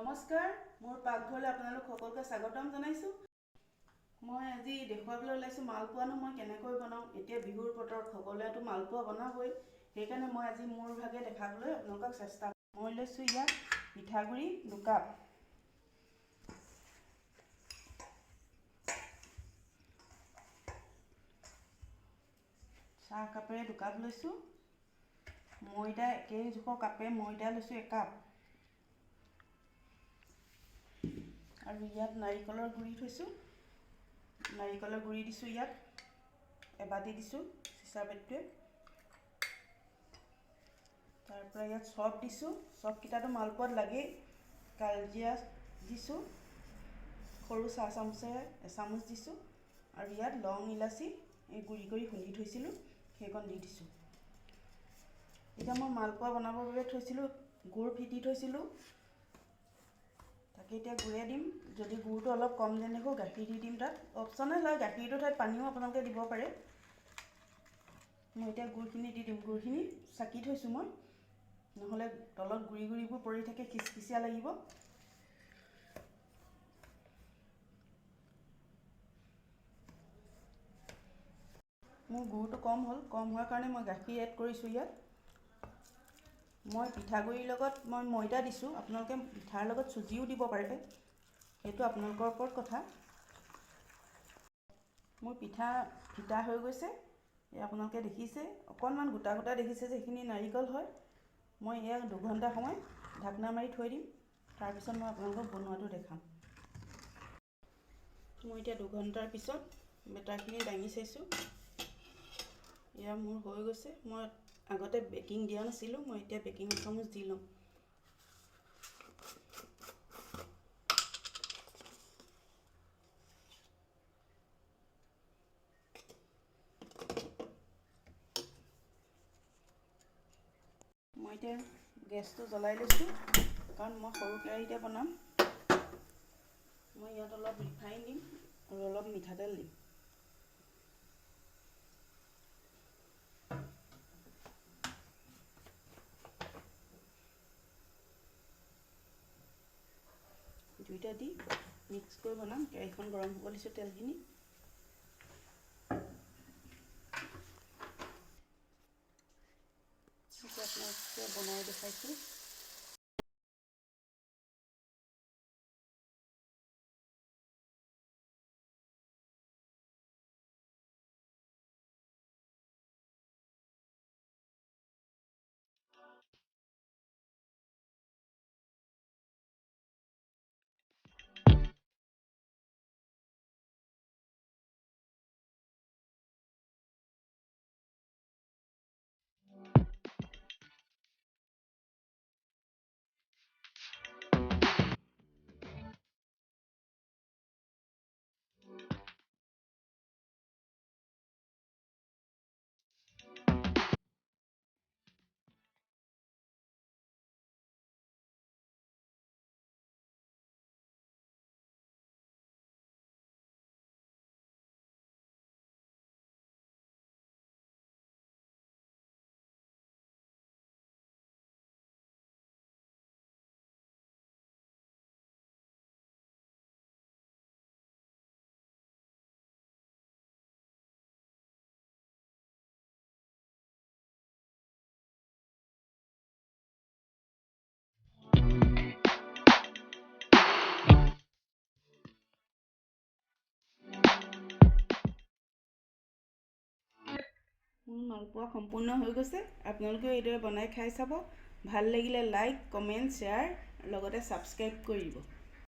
নমস্কাৰ, মোৰ পাকঘৰলৈ আপোনালোক সকলোকে স্বাগতম জনাইছোঁ। মই আজি দেখুৱাবলৈ ওলাইছোঁ মালপোৱানো মই কেনেকৈ বনাওঁ। এতিয়া বিহুৰ বতৰত সকলোৱেতো মালপোৱা বনাবই, সেইকাৰণে মই আজি মোৰ ভাগে দেখাবলৈ আপোনালোকক চেষ্টা কৰিম। মই লৈছোঁ ইয়াত পিঠাগুড়ি 2 কাপ, চাহ কাপেৰে 2 কাপ লৈছোঁ, ময়দা একেই জোখৰ কাপে ময়দা লৈছোঁ 1 কাপ, আৰু ইয়াত নাৰিকলৰ গুড়ি থৈছোঁ। নাৰিকলৰ গুড়ি দিছোঁ, ইয়াত এবাটি দিছোঁ চিচা বেগটোৱে। তাৰপৰা ইয়াত চপ দিছোঁ, চপকেইটাটো মালপোৱাত লাগেই। কালজিৰা দিছোঁ, সৰু চাহ চামুচেৰে এচামুচ দিছোঁ, আৰু ইয়াত লং ইলাচি এই গুড়ি কৰি খুন্দি থৈছিলোঁ সেইকণ দি দিছোঁ। এতিয়া মই মালপোৱা বনাবৰ বাবে থৈছিলোঁ গুড় ফিটি থৈছিলোঁ, তাকে এতিয়া গুড়ে দিম। যদি গুড়টো অলপ কম যেন দেখোঁ গাখীৰ দি দিম। তাত অপশ্যনেল হয়, গাখীৰটো ঠাইত পানীও আপোনালোকে দিব পাৰে। মই এতিয়া গুড়খিনি দি দিম। গুড়খিনি চাকি থৈছোঁ মই, নহ'লে তলত গুড়ি গুড়িবোৰ পৰি থাকে, খিচখিচিয়া লাগিব। মোৰ গুড়টো কম হ'ল, কম হোৱাৰ কাৰণে মই গাখীৰ এড কৰিছোঁ ইয়াত। মই পিঠাগুড়িৰ লগত মই ময়দা দিছোঁ, আপোনালোকে পিঠাৰ লগত চুজিও দিব পাৰে, সেইটো আপোনালোকৰ ওপৰত কথা। মোৰ পিঠা ফিটা হৈ গৈছে, আপোনালোকে দেখিছে অকণমান গোটা গোটা দেখিছে যে সেইখিনি নাৰিকল হয়। মই ইয়াক 2 ঘণ্টা সময় ঢাকনা মাৰি থৈ দিম, তাৰপিছত মই আপোনালোকক বনোৱাটো দেখাম। মই এতিয়া 2 ঘণ্টাৰ পিছত বেটাৰখিনি দাঙি চাইছোঁ, এয়া মোৰ হৈ গৈছে। মই আগতে বেকিং দিয়া নাছিলোঁ, মই এতিয়া বেকিং চামুচ দি লওঁ। মই এতিয়া গেছটো জ্বলাই লৈছোঁ, কাৰণ মই সৰু কেৰাহীতে বনাম। মই ইয়াত অলপ ৰিফাইন দিম আৰু অলপ মিঠাতেল দিম। দুইটা দি মিক্স কৰি বনাম। কেৰাহীখন গৰম হ'ব দিছোঁ তেলখিনি। আপোনালোকে বনাই দেখাইছোঁ। মোৰ মালপোৱা সম্পূৰ্ণ হৈ গৈছে। আপোনালোকেও এইদৰে বনাই খাই চাব। ভাল লাগিলে লাইক, কমেণ্ট, শ্বেয়াৰ লগতে ছাবস্ক্ৰাইব কৰি দিব।